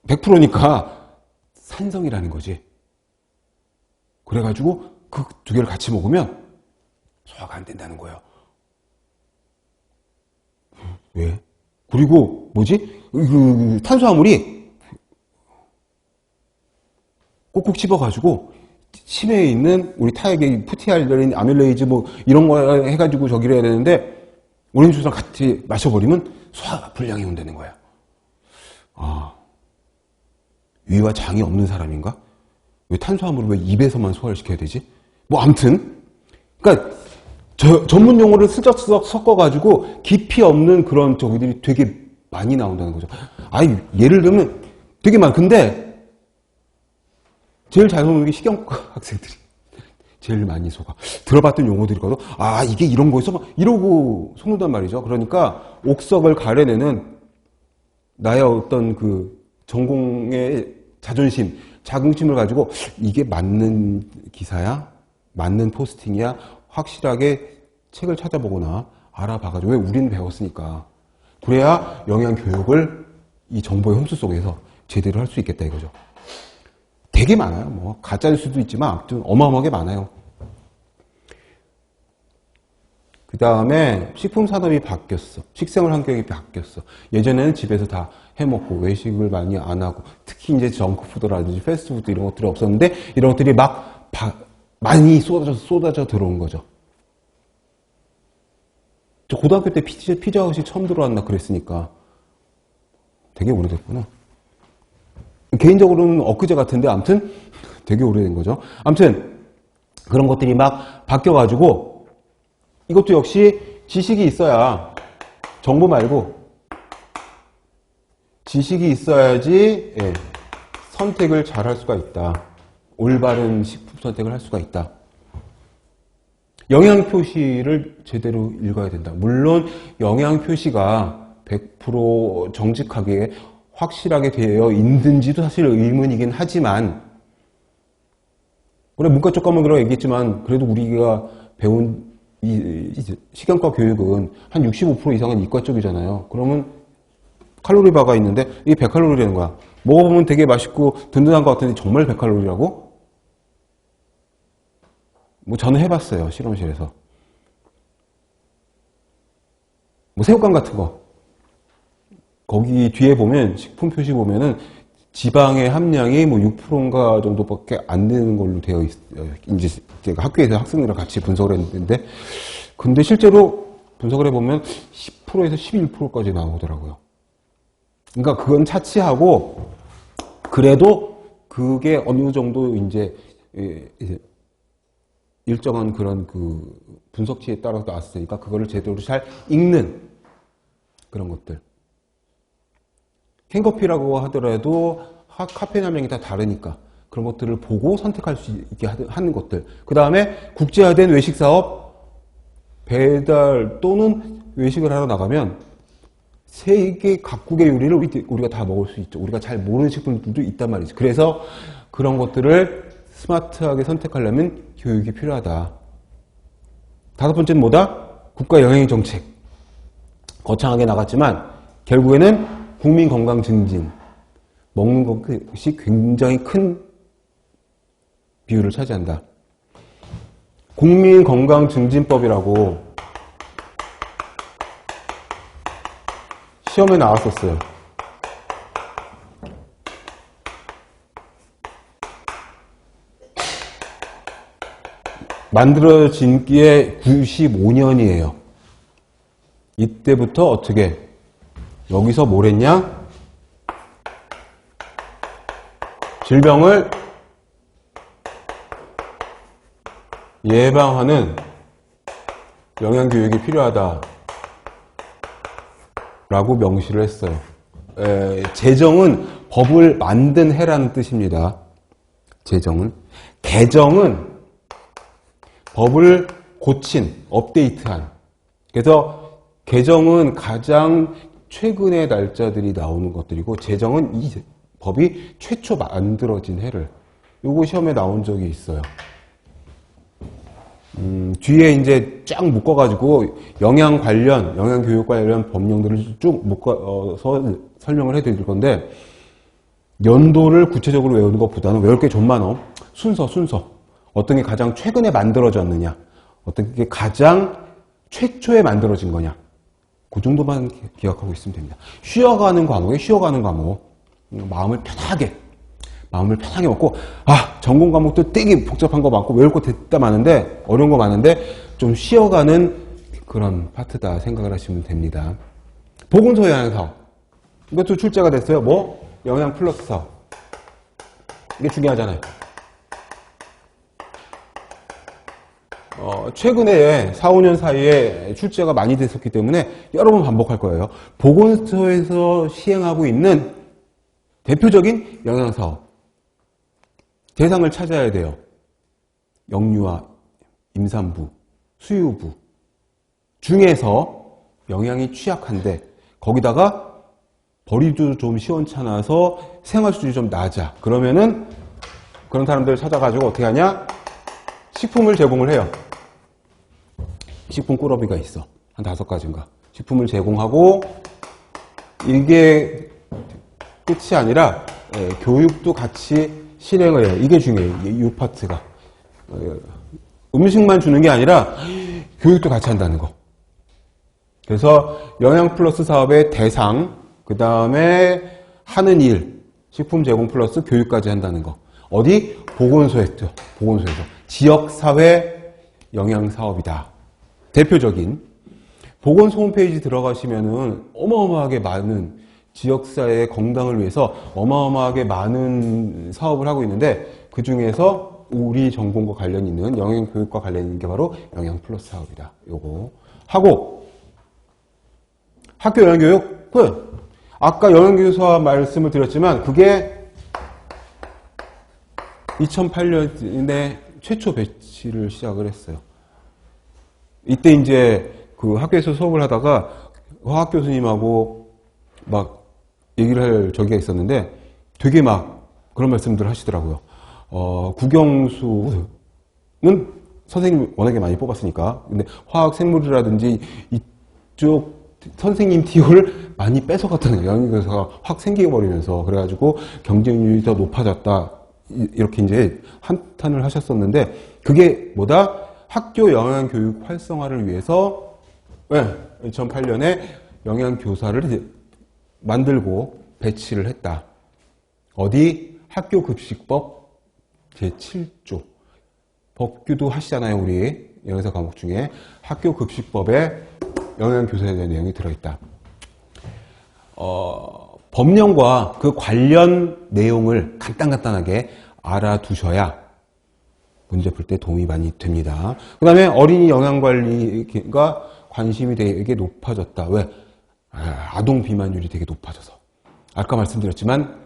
100%니까 산성이라는 거지. 그래가지고 그 두 개를 같이 먹으면 소화가 안 된다는 거예요. 왜? 그리고 뭐지? 그 탄수화물이 꼭꼭 씹어가지고 치매에 있는 우리 타액의 푸티알레린, 아밀레이즈 뭐 이런 거 해가지고 저기를 해야 되는데 오렌지 주스랑 같이 마셔버리면 소화 불량이 온다는 거야. 위와 장이 없는 사람인가? 왜 탄수화물을 왜 입에서만 소화를 시켜야 되지? 뭐 아무튼 그러니까 전문 용어를 슬쩍슬쩍 섞어가지고 깊이 없는 그런 저기들이 되게 많이 나온다는 거죠. 예를 들면 되게 근데 제일 잘 속는 게 식용과 학생들이 제일 많이 속아. 들어봤던 용어들이거든. 이게 이런 거였어? 막 이러고 속는단 말이죠. 그러니까 옥석을 가려내는 나의 어떤 그 전공의 자존심, 자긍심을 가지고 이게 맞는 기사야? 맞는 포스팅이야? 확실하게 책을 찾아보거나 알아봐가지고, 왜 우리는 배웠으니까. 그래야 영양교육을 이 정보의 홍수 속에서 제대로 할 수 있겠다 이거죠. 되게 많아요. 뭐 가짜일 수도 있지만 아무튼 어마어마하게 많아요. 그 다음에 식품 산업이 바뀌었어. 식생활 환경이 바뀌었어. 예전에는 집에서 다 해먹고 외식을 많이 안 하고, 특히 이제 정크푸드라든지 패스트푸드 이런 것들이 없었는데 이런 것들이 막 많이 쏟아져 들어온 거죠. 저 고등학교 때 피자헛이 처음 들어왔나 그랬으니까 되게 오래됐구나. 개인적으로는 엊그제 같은데 아무튼 되게 오래된 거죠. 아무튼 그런 것들이 막 바뀌어가지고 이것도 역시 지식이 있어야, 정보 말고 지식이 있어야지 선택을 잘 할 수가 있다. 올바른 식품 선택을 할 수가 있다. 영양 표시를 제대로 읽어야 된다. 물론 영양 표시가 100% 정직하게 확실하게 되어 있는지도 사실 의문이긴 하지만, 그래 문과 쪽 과목이라고 얘기했지만 그래도 우리가 배운 이 식용과 교육은 한 65% 이상은 이과 쪽이잖아요. 그러면 칼로리 바가 있는데 이게 100칼로리라는 거야. 먹어보면 되게 맛있고 든든한 것 같은데 정말 100칼로리라고? 뭐 저는 해봤어요. 실험실에서. 뭐 새우깡 같은 거. 거기 뒤에 보면 식품 표시 보면은 지방의 함량이 뭐 6%인가 정도밖에 안 되는 걸로 되어 있어요. 이제 제가 학교에서 학생들이랑 같이 분석을 했는데, 근데 실제로 분석을 해보면 10%에서 11%까지 나오더라고요. 그러니까 그건 차치하고, 그래도 그게 어느 정도 이제 일정한 그런 그 분석치에 따라서 나왔으니까 그거를 제대로 잘 읽는 그런 것들. 캔커피라고 하더라도 카페인 함량이 다 다르니까 그런 것들을 보고 선택할 수 있게 하는 것들. 그 다음에 국제화된 외식 사업, 배달 또는 외식을 하러 나가면 세계 각국의 요리를 우리가 다 먹을 수 있죠. 우리가 잘 모르는 식품들도 있단 말이죠. 그래서 그런 것들을 스마트하게 선택하려면 교육이 필요하다. 다섯 번째는 뭐다? 국가 영양의 정책. 거창하게 나갔지만 결국에는 국민 건강 증진, 먹는 것이 굉장히 큰 비율을 차지한다. 국민 건강 증진법이라고 시험에 나왔었어요. 만들어진 게 95년이에요. 이때부터 어떻게 여기서 뭘 했냐? 질병을 예방하는 영양교육이 필요하다 라고 명시를 했어요. 제정은 법을 만든 해라는 뜻입니다. 제정은. 개정은 법을 고친, 업데이트한. 그래서 개정은 가장 최근의 날짜들이 나오는 것들이고, 제정은 이 법이 최초 만들어진 해를. 요거 시험에 나온 적이 있어요. 뒤에 이제 쫙 묶어가지고 영양 관련, 영양교육 관련 법령들을 쭉 묶어서 설명을 해드릴 건데, 연도를 구체적으로 외우는 것보다는 외울 게 좀 많어. 순서. 어떤 게 가장 최근에 만들어졌느냐, 어떤 게 가장 최초에 만들어진 거냐. 그 정도만 기억하고 있으면 됩니다. 쉬어가는 과목. 마음을 편하게 먹고, 전공 과목도 되게 복잡한 거 많고, 외울 거 됐다 많은데, 어려운 거 많은데, 좀 쉬어가는 그런 파트다 생각을 하시면 됩니다. 보건소 영양사업. 이것도 출제가 됐어요. 뭐? 영양 플러스 사업. 이게 중요하잖아요. 최근에 4, 5년 사이에 출제가 많이 됐었기 때문에 여러 번 반복할 거예요. 보건소에서 시행하고 있는 대표적인 영양사업. 대상을 찾아야 돼요. 영유아, 임산부, 수유부 중에서 영양이 취약한데 거기다가 벌이도 좀 시원찮아서 생활 수준이 좀 낮아. 그러면은 그런 사람들을 찾아가지고 어떻게 하냐? 식품을 제공을 해요. 식품 꾸러미가 있어. 한 5가지인가. 식품을 제공하고, 이게 끝이 아니라 교육도 같이 실행을 해요. 이게 중요해요. 이 파트가. 음식만 주는 게 아니라 교육도 같이 한다는 거. 그래서 영양 플러스 사업의 대상, 그 다음에 하는 일, 식품 제공 플러스 교육까지 한다는 거. 어디? 보건소에서. 지역사회 영양사업이다. 대표적인. 보건소 홈페이지 들어가시면은 어마어마하게 많은 지역사회의 건강을 위해서 어마어마하게 많은 사업을 하고 있는데, 그 중에서 우리 전공과 관련 있는 영양교육과 관련 있는 게 바로 영양 플러스 사업이다. 요거 하고, 학교 영양교육 끝. 아까 영양교육 사업 말씀을 드렸지만 그게 2008년에 최초 배치를 시작을 했어요. 이때 이제 그 학교에서 수업을 하다가 화학 교수님하고 막 얘기를 할 저기가 있었는데 되게 막 그런 말씀들 하시더라고요. 국영수는 선생님이 워낙에 많이 뽑았으니까. 근데 화학 생물이라든지 이쪽 선생님 티오를 많이 뺏어갔다는 영양교사가 확 생겨버리면서 그래가지고 경쟁률이 더 높아졌다. 이렇게 이제 한탄을 하셨었는데 그게 뭐다? 학교 영양교육 활성화를 위해서 2008년에 영양교사를 이제 만들고 배치를 했다. 어디? 학교급식법 제7조. 법규도 하시잖아요, 우리 영양사 과목 중에. 학교급식법에 영양교사에 대한 내용이 들어있다. 법령과 그 관련 내용을 간단하게 알아두셔야 문제 풀 때 도움이 많이 됩니다. 그 다음에 어린이 영양관리가 관심이 되게 높아졌다. 왜? 아동 비만율이 되게 높아져서. 아까 말씀드렸지만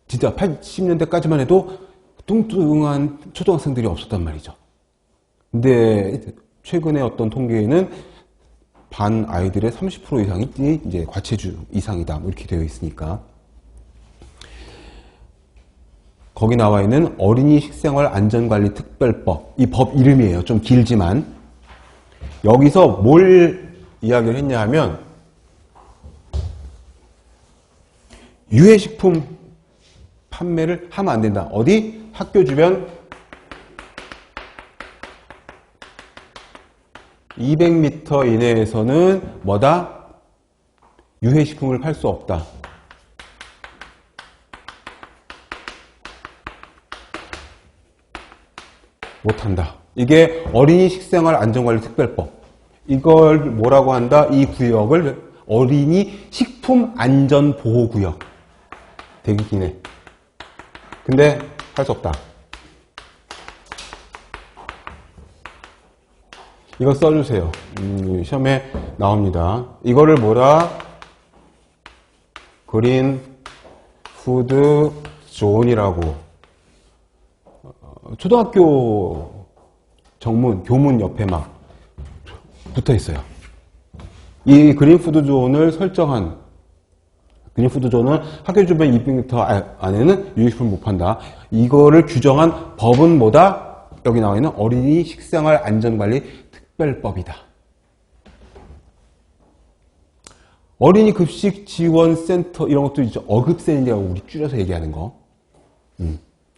진짜 80년대까지만 해도 뚱뚱한 초등학생들이 없었단 말이죠. 근데 최근에 어떤 통계에는 반 아이들의 30% 이상이 이제 과체중 이상이다. 뭐 이렇게 되어 있으니까. 거기 나와 있는 어린이 식생활 안전관리 특별법. 이 법 이름이에요. 좀 길지만. 여기서 뭘 이야기를 했냐 하면 유해식품 판매를 하면 안 된다. 어디? 학교 주변 200m 이내에서는 뭐다? 유해식품을 팔 수 없다. 못한다. 이게 어린이 식생활 안전관리 특별법. 이걸 뭐라고 한다? 이 구역을 어린이 식품 안전 보호 구역. 되게 기네. 근데 할 수 없다. 이거 써주세요. 시험에 나옵니다. 이거를 뭐라? 그린 푸드 존이라고. 초등학교 정문, 교문 옆에 막 붙어 있어요. 이 그린 푸드 존을 설정한 그린 푸드 존은 학교 주변 200m 안에는 유해식품을 못 판다. 이거를 규정한 법은 뭐다? 여기 나와 있는 어린이 식생활 안전관리 특별법이다. 어린이 급식 지원 센터 이런 것도 있죠. 어급센이라고 우리 줄여서 얘기하는 거.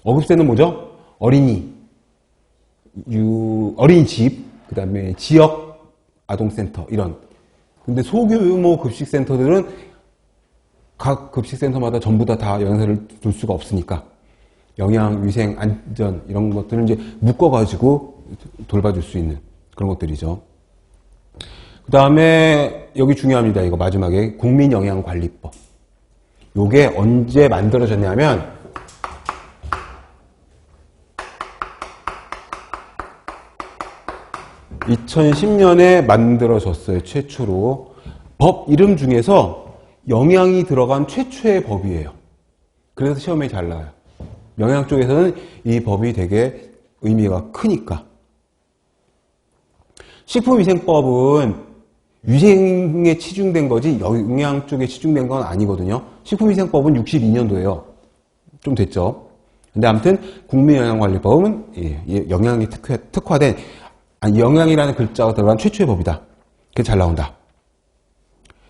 어급센은 뭐죠? 어린이 어린이집, 그 다음에 지역 아동센터 이런. 근데 소규모 급식센터들은 각 급식센터마다 전부 다 영양사를 둘 수가 없으니까 영양, 위생, 안전 이런 것들을 이제 묶어가지고 돌봐줄 수 있는 그런 것들이죠. 그 다음에 여기 중요합니다. 이거 마지막에 국민영양관리법. 요게 언제 만들어졌냐면 2010년에 만들어졌어요. 최초로. 법 이름 중에서 영양이 들어간 최초의 법이에요. 그래서 시험에 잘 나와요. 영양 쪽에서는 이 법이 되게 의미가 크니까. 식품위생법은 위생에 치중된 거지 영양 쪽에 치중된 건 아니거든요. 식품위생법은 62년도예요. 좀 됐죠. 근데 아무튼 국민영양관리법은 영양이 특화된 영양이라는 글자가 들어간 최초의 법이다. 그게 잘 나온다.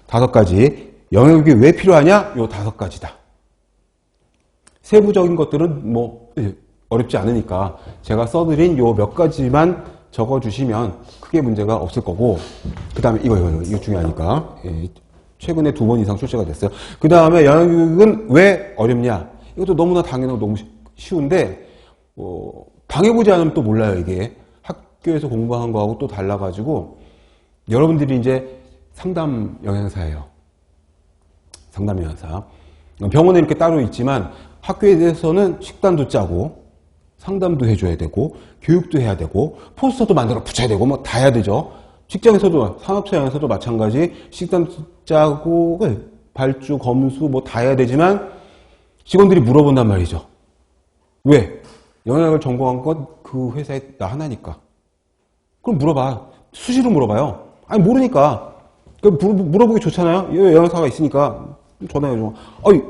5가지. 영양교육이 왜 필요하냐? 요 5가지다. 세부적인 것들은 뭐 어렵지 않으니까 제가 써드린 요 몇 가지만 적어주시면 크게 문제가 없을 거고, 그 다음에 이거 중요하니까. 최근에 2번 이상 출제가 됐어요. 그 다음에 영양교육은 왜 어렵냐? 이것도 너무나 당연하고 너무 쉬운데 당해보지 않으면 또 몰라요. 이게 학교에서 공부한 거하고 또 달라가지고 여러분들이 이제 상담 영양사예요. 상담 영양사. 병원에 이렇게 따로 있지만 학교에 대해서는 식단도 짜고 상담도 해줘야 되고 교육도 해야 되고 포스터도 만들어 붙여야 되고 뭐 다 해야 되죠. 직장에서도 산업체 영양사도 마찬가지 식단 짜고 발주 검수 뭐 다 해야 되지만 직원들이 물어본단 말이죠. 왜? 영양학을 전공한 건 그 회사에 나 하나니까. 그럼 물어봐. 수시로 물어봐요. 아니, 모르니까. 물어보기 좋잖아요. 영양사가 있으니까. 전화해요. 아니,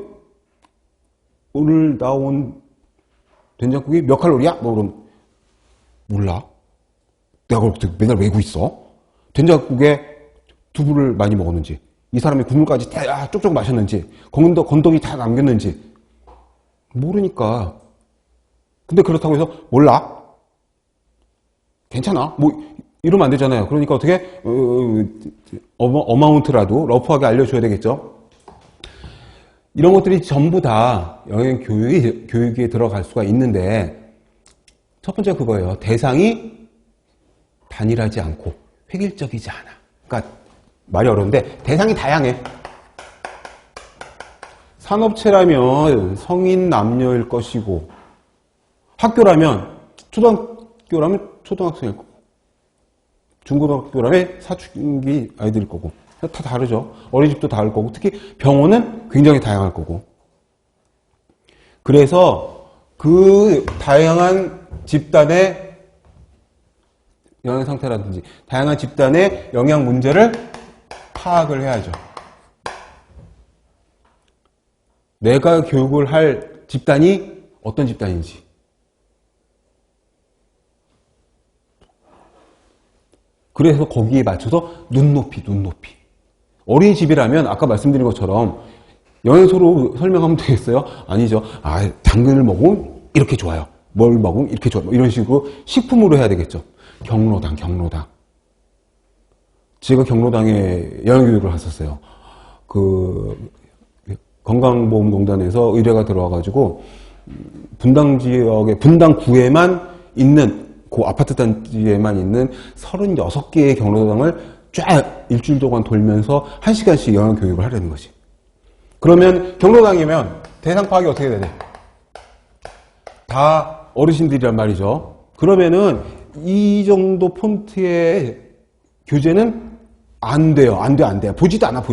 오늘 나온 된장국이 몇 칼로리야? 뭐, 그럼, 몰라. 내가 그렇게 맨날 외고 있어. 된장국에 두부를 많이 먹었는지, 이 사람이 국물까지 다 쪽쪽 마셨는지, 건더기 다 남겼는지, 모르니까. 근데 그렇다고 해서, 몰라? 괜찮아. 뭐, 이러면 안 되잖아요. 그러니까 어떻게, 어마운트라도 러프하게 알려줘야 되겠죠? 이런 것들이 전부 다 영양교육에 들어갈 수가 있는데, 첫 번째가 그거예요. 대상이 단일하지 않고 획일적이지 않아. 그러니까 말이 어려운데 대상이 다양해. 산업체라면 성인 남녀일 것이고, 학교라면 초등학교라면 초등학생일 거고, 중고등학교라면 사춘기 아이들일 거고, 다 다르죠. 어린이집도 다를 거고, 특히 병원은 굉장히 다양할 거고. 그래서 그 다양한 집단의 영양 상태라든지 다양한 집단의 영양 문제를 파악을 해야죠. 내가 교육을 할 집단이 어떤 집단인지. 그래서 거기에 맞춰서 눈높이. 어린이집이라면 아까 말씀드린 것처럼 영양소로 설명하면 되겠어요? 아니죠. 당근을 먹으면 이렇게 좋아요. 뭘 먹으면 이렇게 좋아요. 이런 식으로 식품으로 해야 되겠죠. 경로당. 제가 경로당에 영양교육을 했었어요. 건강보험공단에서 의뢰가 들어와가지고, 분당 지역에, 분당구에만 있는, 그 아파트 단지에만 있는 36개의 경로당을 쫙 일주일 동안 돌면서 1시간씩 영양교육을 하려는 거지. 그러면 경로당이면 대상 파악이 어떻게 되냐? 다 어르신들이란 말이죠. 그러면은 이 정도 폰트의 교재는 안 돼요. 안 돼. 보지도 않아.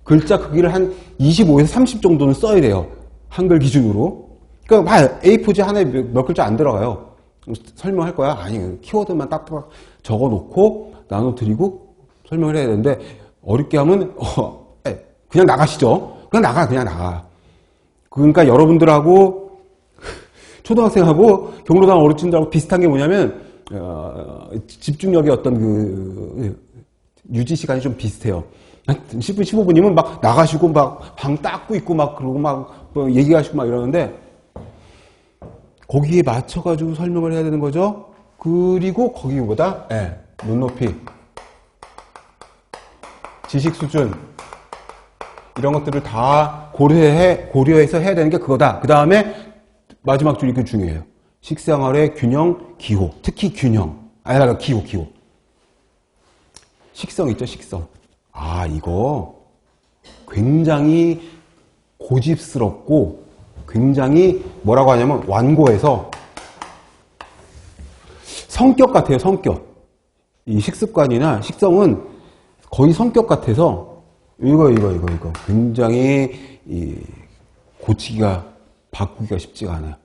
글자 크기를 한 25에서 30 정도는 써야 돼요. 한글 기준으로. 그러니까 A4지 하나에 몇 글자 안 들어가요. 설명할 거야? 아니, 키워드만 딱딱 적어 놓고 나눠드리고 설명을 해야 되는데, 어렵게 하면 그냥 나가시죠. 그냥 나가. 그러니까 여러분들하고 초등학생하고 경로당 어르신들하고 비슷한 게 뭐냐면, 집중력의 어떤 유지 시간이 좀 비슷해요. 한 10분, 15분이면 막 나가시고 막 방 닦고 있고 막 그러고 막 얘기하시고 막 이러는데, 거기에 맞춰가지고 설명을 해야 되는 거죠. 그리고 거기보다, 눈높이, 지식 수준, 이런 것들을 다 고려해서 해야 되는 게 그거다. 그 다음에 마지막 줄이 그 중요해요. 식생활의 균형, 기호. 특히 균형. 기호. 식성 있죠, 식성. 이거 굉장히 고집스럽고 굉장히 뭐라고 하냐면 완고해서 성격 같아요, 성격. 이 식습관이나 식성은 거의 성격 같아서 이거. 굉장히 바꾸기가 쉽지가 않아요.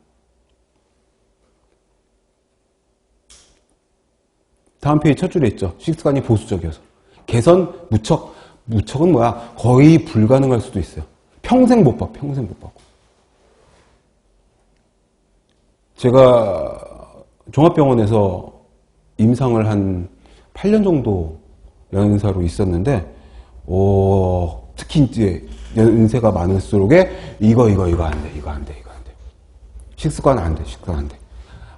다음 페이지 첫 줄에 있죠. 식습관이 보수적이어서. 개선, 무척은 뭐야? 거의 불가능할 수도 있어요. 평생 못 바꿔. 제가 종합병원에서 임상을 한 8년 정도 연사로 있었는데, 특히 이제 연세가 많을수록에 이거 안 돼. 식습관 안 돼.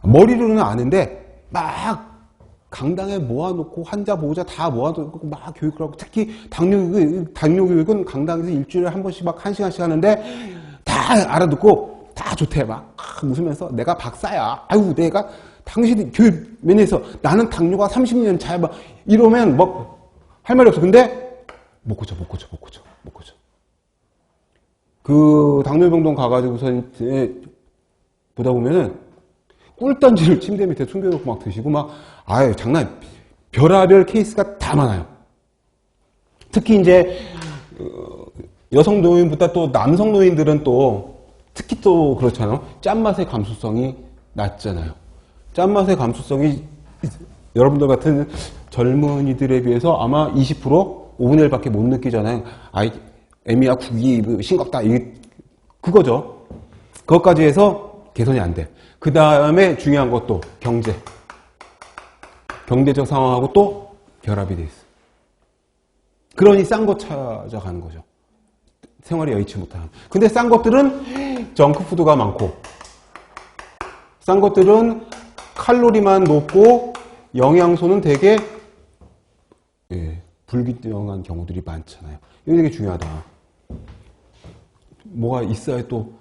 머리로는 아는데 막 강당에 모아놓고 환자 보호자 다 모아놓고 막 교육을 하고, 특히 당뇨 교육은 강당에서 일주일에 한 번씩 막 1시간씩 하는데 다 알아듣고 다 좋대. 막 웃으면서 내가 박사야. 내가 당신이 교육 면에서 나는 당뇨가 30년 차야. 막 이러면 뭐 할 말이 없어. 근데 못 고쳐. 그 당뇨병동 가가지고서 보다 보면은 꿀단지를 침대 밑에 숨겨놓고 막 드시고 막, 장난, 별하별 케이스가 다 많아요. 특히 이제, 여성 노인보다 또 남성 노인들은 또, 특히 또 그렇잖아요. 짠맛의 감수성이 낮잖아요. 짠맛의 감수성이 여러분들 같은 젊은이들에 비해서 아마 20% 5분의 1밖에 못 느끼잖아요. 아이, 애미야 국이 싱겁다. 이게 그거죠. 그것까지 해서 개선이 안 돼. 그 다음에 중요한 것도 경제. 경제적 상황하고 또 결합이 돼 있어. 그러니 싼 거 찾아가는 거죠. 생활이 여의치 못한. 근데 싼 것들은 정크푸드가 많고, 싼 것들은 칼로리만 높고 영양소는 되게 불균형한 경우들이 많잖아요. 이거 되게 중요하다. 뭐가 있어야 또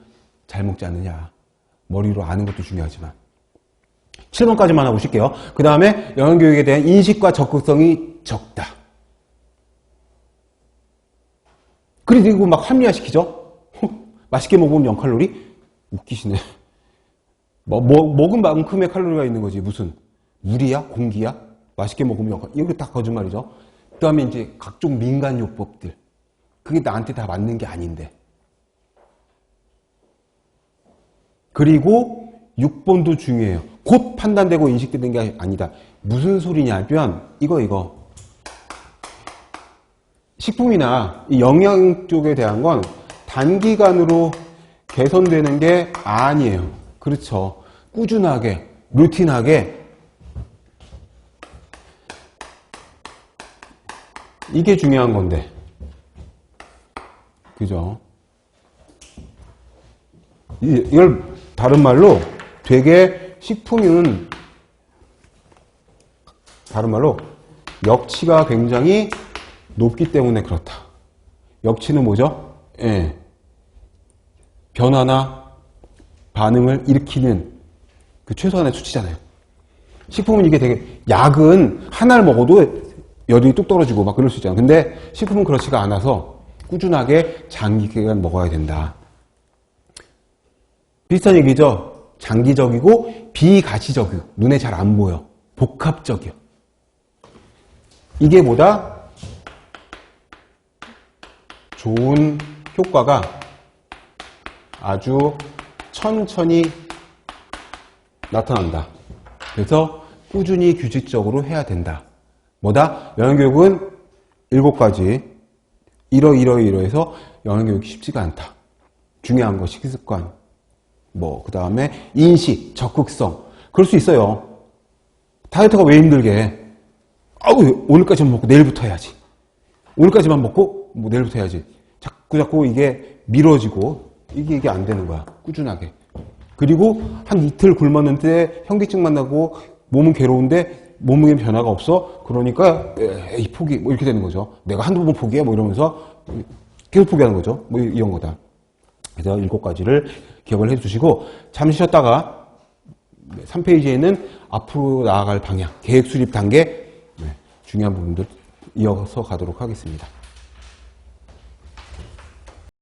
잘 먹지 않느냐. 머리로 아는 것도 중요하지만. 7번까지만 하고 쉴게요. 그 다음에 영양교육에 대한 인식과 적극성이 적다. 그리고 막 합리화시키죠? 맛있게 먹으면 0칼로리? 웃기시네. 먹은 만큼의 칼로리가 있는 거지. 무슨 물이야? 공기야? 맛있게 먹으면 0칼로리. 이거 다 거짓말이죠. 그 다음에 이제 각종 민간요법들. 그게 나한테 다 맞는 게 아닌데. 그리고 6번도 중요해요. 곧 판단되고 인식되는 게 아니다. 무슨 소리냐면 이거. 식품이나 이 영양 쪽에 대한 건 단기간으로 개선되는 게 아니에요. 그렇죠. 꾸준하게, 루틴하게 이게 중요한 건데. 그죠? 이걸 다른 말로 되게 식품은 다른 말로 역치가 굉장히 높기 때문에 그렇다. 역치는 뭐죠? 변화나 반응을 일으키는 그 최소한의 수치잖아요. 식품은 이게 되게, 약은 하나를 먹어도 열이 뚝 떨어지고 막 그럴 수 있잖아요. 근데 식품은 그렇지가 않아서 꾸준하게 장기간 먹어야 된다. 비슷한 얘기죠. 장기적이고 비가시적이고 눈에 잘 안 보여. 복합적이요. 이게 보다 좋은 효과가 아주 천천히 나타난다. 그래서 꾸준히 규칙적으로 해야 된다. 뭐다? 영양교육은 7가지 이러해서 영양교육이 쉽지가 않다. 중요한 거 식습관, 그 다음에 인식, 적극성. 그럴 수 있어요. 다이어트가 왜 힘들게? 오늘까지만 먹고 내일부터 해야지. 오늘까지만 먹고 내일부터 해야지. 자꾸 이게 미뤄지고 이게 안 되는 거야. 꾸준하게. 그리고 한 이틀 굶었는데 현기증만 나고 몸은 괴로운데 몸에 변화가 없어. 그러니까 에이 포기 이렇게 되는 거죠. 내가 한두 번 포기해 이러면서 계속 포기하는 거죠. 이런 거다. 그래서 7가지를 기억을 해주시고 잠시 쉬었다가 3페이지에는 앞으로 나아갈 방향, 계획 수립 단계 중요한 부분들 이어서 가도록 하겠습니다.